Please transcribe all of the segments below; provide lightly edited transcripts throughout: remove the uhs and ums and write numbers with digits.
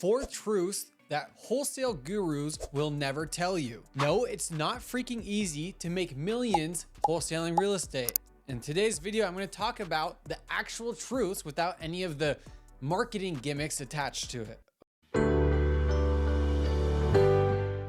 4 truths that wholesale gurus will never tell you. No, it's not freaking easy to make millions wholesaling real estate. In today's video, I'm going to talk about the actual truths without any of the marketing gimmicks attached to it.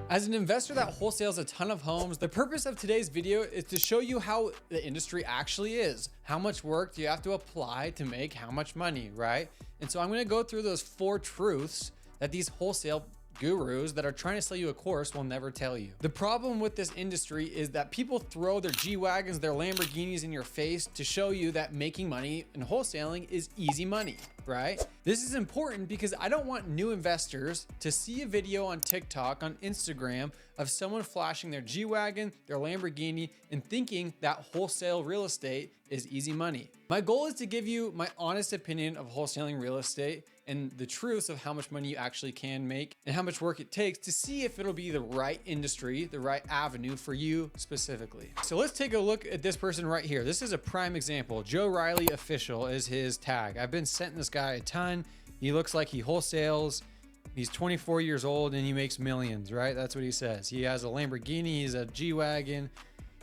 As an investor that wholesales a ton of homes, the purpose of today's video is to show you how the industry actually is. How much work do you have to apply to make how much money, right? And so I'm going to go through those 4 truths that these wholesale gurus that are trying to sell you a course will never tell you. The problem with this industry is that people throw their G-Wagons, their Lamborghinis in your face to show you that making money in wholesaling is easy money, right? This is important because I don't want new investors to see a video on TikTok, on Instagram of someone flashing their G-Wagon, their Lamborghini, and thinking that wholesale real estate is easy money. My goal is to give you my honest opinion of wholesaling real estate and the truths of how much money you actually can make and how much work it takes to see if it'll be the right industry, the right avenue for you specifically. So let's take a look at this person right here. This is a prime example. Joe Riley Official is his tag. I've been sent this guy a ton. He looks like he wholesales. He's 24 years old and he makes millions, right? That's what he says. He has a Lamborghini, he's a G-Wagon.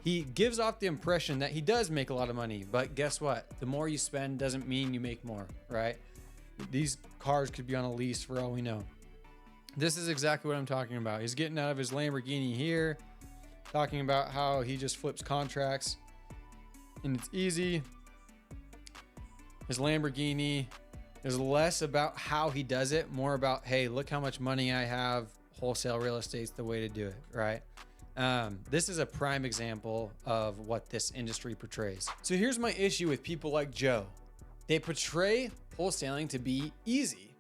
He gives off the impression that he does make a lot of money, but guess what? The more you spend doesn't mean you make more, right? These cars could be on a lease for all we know. This is exactly what I'm talking about. He's getting out of his Lamborghini here, talking about how he just flips contracts and it's easy. His Lamborghini is less about how he does it, more about, hey, look how much money I have. Wholesale real estate's the way to do it, right? This is a prime example of what this industry portrays. So here's my issue with people like Joe. They portray wholesaling to be easy.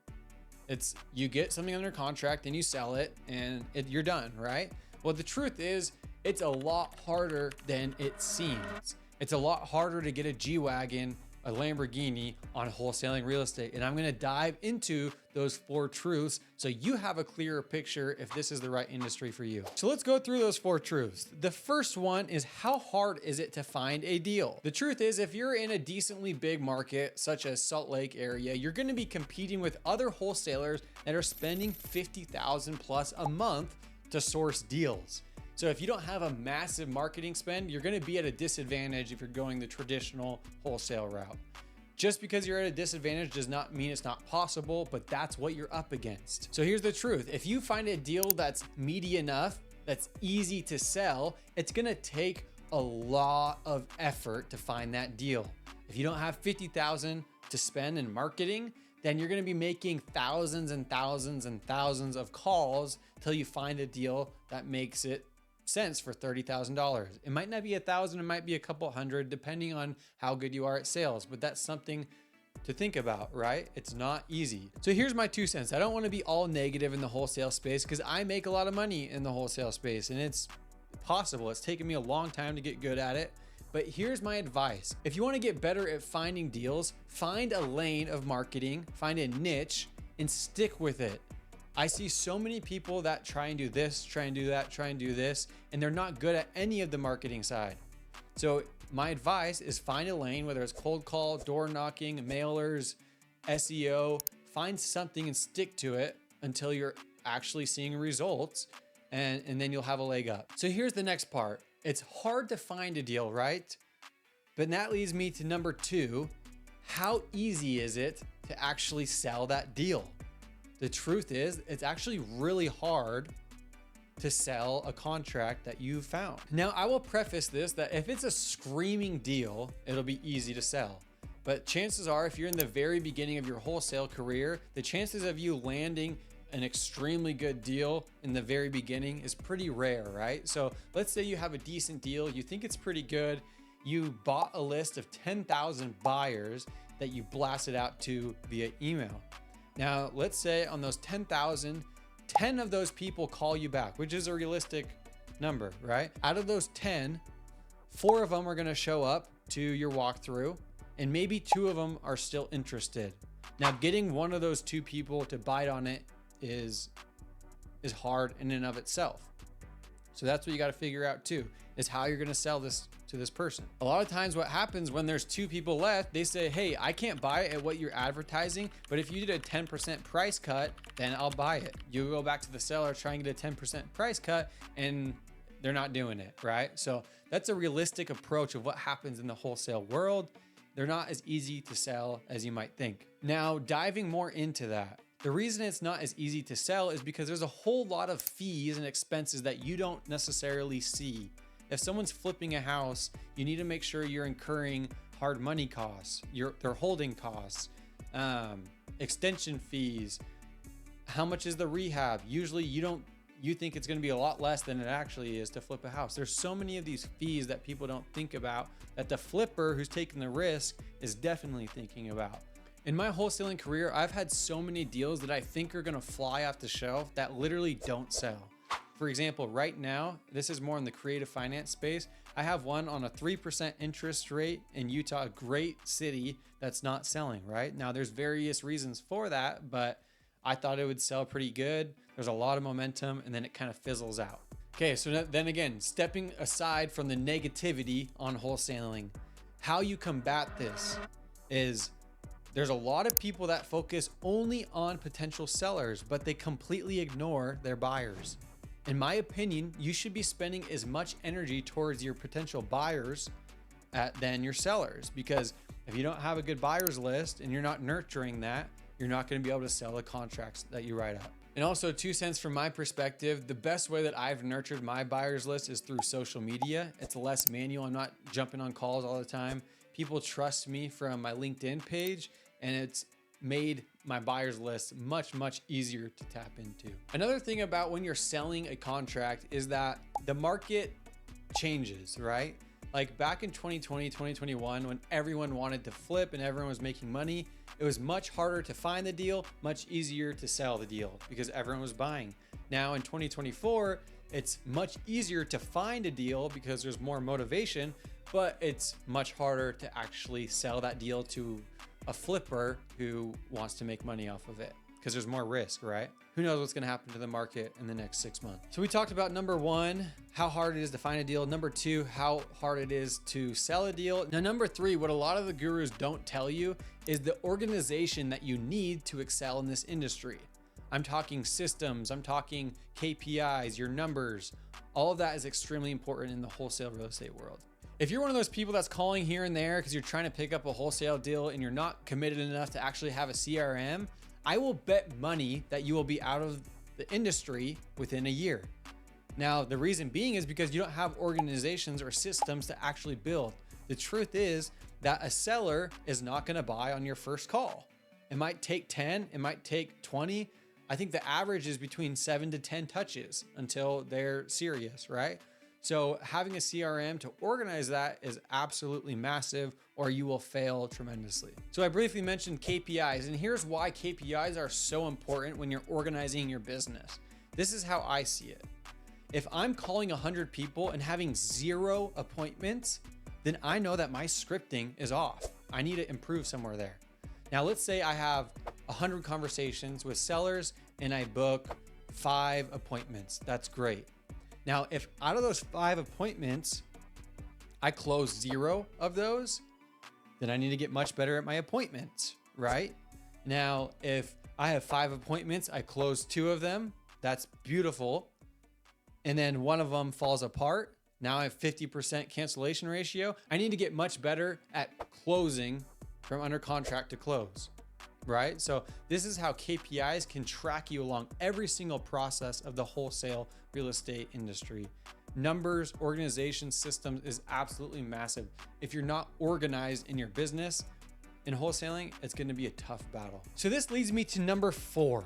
It's you get something under contract and you sell it and you're done, right? Well, the truth is it's a lot harder than it seems. It's a lot harder to get a G-Wagon, a Lamborghini on wholesaling real estate. And I'm going to dive into those 4 truths so you have a clearer picture if this is the right industry for you. So let's go through those 4 truths. The first one is, how hard is it to find a deal? The truth is, if you're in a decently big market, such as Salt Lake area, you're going to be competing with other wholesalers that are spending $50,000 plus a month to source deals. So if you don't have a massive marketing spend, you're going to be at a disadvantage if you're going the traditional wholesale route. Just because you're at a disadvantage does not mean it's not possible, but that's what you're up against. So here's the truth. If you find a deal that's meaty enough, that's easy to sell, it's going to take a lot of effort to find that deal. If you don't have 50,000 to spend in marketing, then you're going to be making thousands and thousands and thousands of calls till you find a deal that makes it sense for $30,000. It might not be 1,000, it might be a couple hundred, depending on how good you are at sales, but that's something to think about, right? It's not easy. So here's my 2 cents. I don't want to be all negative in the wholesale space because I make a lot of money in the wholesale space and it's possible. It's taken me a long time to get good at it. But here's my advice. If you want to get better at finding deals, find a lane of marketing, find a niche and stick with it. I see so many people that try and do this, try and do that, try and do this, and they're not good at any of the marketing side. So my advice is find a lane, whether it's cold call, door knocking, mailers, SEO, find something and stick to it until you're actually seeing results and then you'll have a leg up. So here's the next part. It's hard to find a deal, right? But that leads me to number 2. How easy is it to actually sell that deal? The truth is, it's actually really hard to sell a contract that you found. Now, I will preface this that if it's a screaming deal, it'll be easy to sell. But chances are, if you're in the very beginning of your wholesale career, the chances of you landing an extremely good deal in the very beginning is pretty rare, right? So let's say you have a decent deal, you think it's pretty good, you bought a list of 10,000 buyers that you blasted out to via email. Now, let's say on those 10,000, 10 of those people call you back, which is a realistic number, right? Out of those 10, 4 of them are going to show up to your walkthrough and maybe 2 of them are still interested. Now, getting one of those 2 people to bite on it is hard in and of itself. So that's what you got to figure out too, is how you're going to sell this to this person. A lot of times what happens when there's two people left, they say, hey, I can't buy it at what you're advertising, but if you did a 10% price cut, then I'll buy it. You go back to the seller, try and get a 10% price cut, and they're not doing it, right? So that's a realistic approach of what happens in the wholesale world. They're not as easy to sell as you might think. Now, diving more into that, the reason it's not as easy to sell is because there's a whole lot of fees and expenses that you don't necessarily see. If someone's flipping a house, you need to make sure you're incurring hard money costs, their holding costs, extension fees. How much is the rehab? Usually you think it's going to be a lot less than it actually is to flip a house. There's so many of these fees that people don't think about that the flipper who's taking the risk is definitely thinking about. In my wholesaling career, I've had so many deals that I think are going to fly off the shelf that literally don't sell. For example, right now, this is more in the creative finance space. I have one on a 3% interest rate in Utah, a great city that's not selling, right? Now there's various reasons for that, but I thought it would sell pretty good. There's a lot of momentum and then it kind of fizzles out. Okay, so then again, stepping aside from the negativity on wholesaling, how you combat this is there's a lot of people that focus only on potential sellers, but they completely ignore their buyers. In my opinion, you should be spending as much energy towards your potential buyers than your sellers, because if you don't have a good buyers list and you're not nurturing that, you're not going to be able to sell the contracts that you write up. And also, 2 cents from my perspective, the best way that I've nurtured my buyers list is through social media. It's less manual. I'm not jumping on calls all the time. People trust me from my LinkedIn page, and it's made my buyers list much, much easier to tap into. Another thing about when you're selling a contract is that the market changes, right? Like back in 2020, 2021, when everyone wanted to flip and everyone was making money, it was much harder to find the deal, much easier to sell the deal because everyone was buying. Now in 2024, it's much easier to find a deal because there's more motivation, but it's much harder to actually sell that deal to a flipper who wants to make money off of it because there's more risk, right? Who knows what's going to happen to the market in the next 6 months. So we talked about number 1, how hard it is to find a deal. Number 2, how hard it is to sell a deal. Now, number 3, what a lot of the gurus don't tell you is the organization that you need to excel in this industry. I'm talking systems, I'm talking KPIs, your numbers. All of that is extremely important in the wholesale real estate world. If you're one of those people that's calling here and there because you're trying to pick up a wholesale deal and you're not committed enough to actually have a CRM, I will bet money that you will be out of the industry within a year. Now, the reason being is because you don't have organizations or systems to actually build. The truth is that a seller is not going to buy on your first call. It might take 10, it might take 20. I think the average is between 7 to 10 touches until they're serious, right? So having a CRM to organize that is absolutely massive, or you will fail tremendously. So I briefly mentioned KPIs, and here's why KPIs are so important when you're organizing your business. This is how I see it. If I'm calling 100 people and having 0 appointments, then I know that my scripting is off. I need to improve somewhere there. Now, let's say I have 100 conversations with sellers and I book 5 appointments. That's great. Now, if out of those 5 appointments, I close 0 of those, then I need to get much better at my appointments, right? Now, if I have 5 appointments, I close 2 of them, that's beautiful. And then one of them falls apart. Now I have 50% cancellation ratio. I need to get much better at closing from under contract to close, right? So this is how KPIs can track you along every single process of the wholesale real estate industry. Numbers, organization, systems is absolutely massive. If you're not organized in your business, in wholesaling, it's going to be a tough battle. So this leads me to number 4.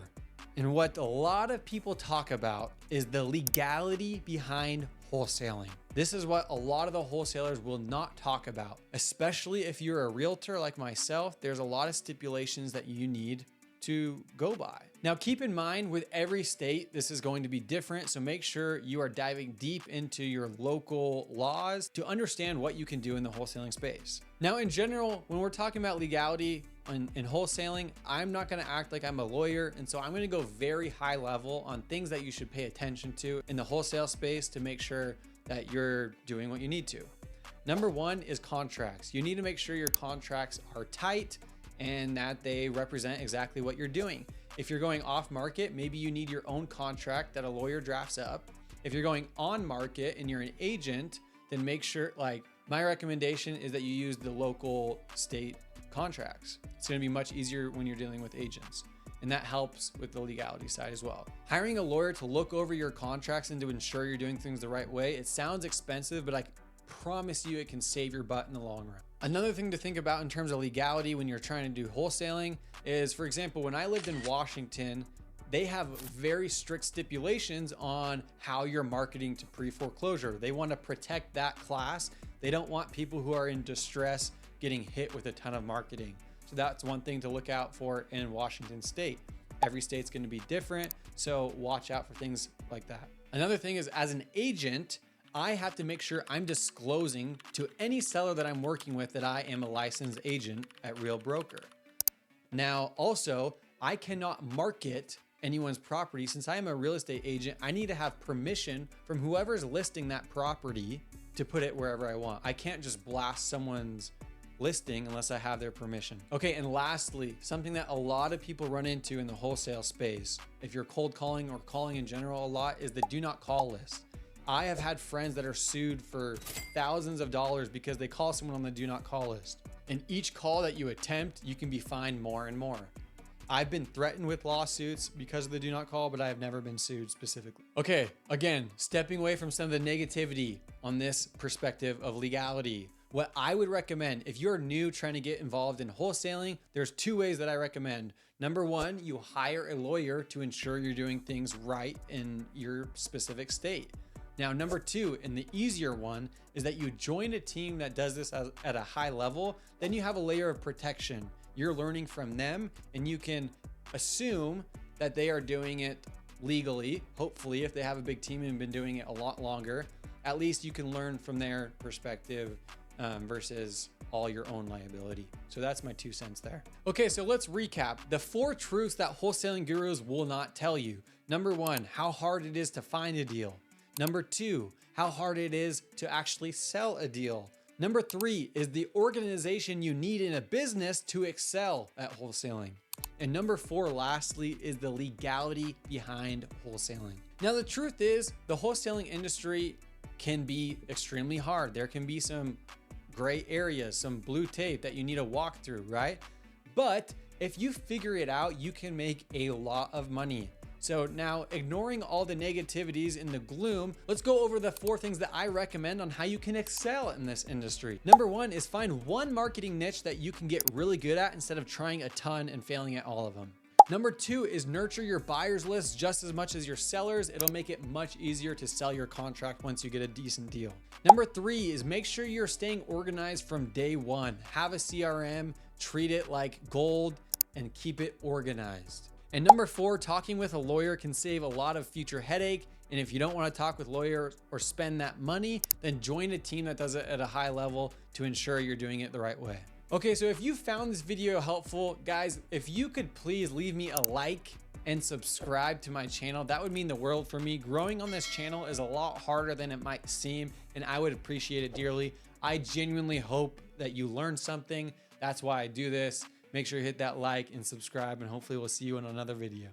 And what a lot of people talk about is the legality behind wholesaling. This is what a lot of the wholesalers will not talk about, especially if you're a realtor like myself. There's a lot of stipulations that you need to go by. Now, keep in mind with every state, this is going to be different. So make sure you are diving deep into your local laws to understand what you can do in the wholesaling space. Now, in general, when we're talking about legality, in wholesaling, I'm not going to act like I'm a lawyer. And so I'm going to go very high level on things that you should pay attention to in the wholesale space to make sure that you're doing what you need to. Number one is contracts. You need to make sure your contracts are tight and that they represent exactly what you're doing. If you're going off market, maybe you need your own contract that a lawyer drafts up. If you're going on market and you're an agent, then make sure, like, my recommendation is that you use the local state contracts. It's going to be much easier when you're dealing with agents. And that helps with the legality side as well. Hiring a lawyer to look over your contracts and to ensure you're doing things the right way, it sounds expensive, but I promise you it can save your butt in the long run. Another thing to think about in terms of legality when you're trying to do wholesaling is, for example, when I lived in Washington, they have very strict stipulations on how you're marketing to pre-foreclosure. They want to protect that class. They don't want people who are in distress getting hit with a ton of marketing. So that's one thing to look out for in Washington state. Every state's going to be different, so watch out for things like that. Another thing is, as an agent, I have to make sure I'm disclosing to any seller that I'm working with that I am a licensed agent at Real Broker. Now, also, I cannot market anyone's property. Since I am a real estate agent, I need to have permission from whoever's listing that property to put it wherever I want. I can't just blast someone's listing unless I have their permission. Okay, and lastly, something that a lot of people run into in the wholesale space, if you're cold calling or calling in general a lot, is the do not call list. I have had friends that are sued for thousands of dollars because they call someone on the do not call list. And each call that you attempt, you can be fined more and more. I've been threatened with lawsuits because of the do not call, but I have never been sued specifically. Okay, again, stepping away from some of the negativity on this perspective of legality, what I would recommend if you're new trying to get involved in wholesaling, there's two ways that I recommend. Number one, you hire a lawyer to ensure you're doing things right in your specific state. Now, number two, and the easier one, is that you join a team that does this at a high level. Then you have a layer of protection. You're learning from them, and you can assume that they are doing it legally. Hopefully, if they have a big team and been doing it a lot longer, at least you can learn from their perspective versus all your own liability. So that's my 2 cents there. Okay, so let's recap. The 4 truths that wholesaling gurus will not tell you. Number 1, how hard it is to find a deal. Number 2, how hard it is to actually sell a deal. Number 3 is the organization you need in a business to excel at wholesaling. And number 4, lastly, is the legality behind wholesaling. Now, the truth is, the wholesaling industry can be extremely hard. There can be some gray areas, some blue tape that you need to walk through, right? But if you figure it out, you can make a lot of money. So now, ignoring all the negativities and the gloom, let's go over the 4 things that I recommend on how you can excel in this industry. Number 1 is find one marketing niche that you can get really good at instead of trying a ton and failing at all of them. Number 2 is nurture your buyers list just as much as your sellers. It'll make it much easier to sell your contract once you get a decent deal. Number 3 is make sure you're staying organized from day one. Have a CRM, treat it like gold, and keep it organized. And number 4, talking with a lawyer can save a lot of future headache. And if you don't want to talk with lawyers or spend that money, then join a team that does it at a high level to ensure you're doing it the right way. Okay, so if you found this video helpful, guys, if you could please leave me a like and subscribe to my channel, that would mean the world for me. Growing on this channel is a lot harder than it might seem, and I would appreciate it dearly. I genuinely hope that you learned something. That's why I do this. Make sure you hit that like and subscribe, and hopefully we'll see you in another video.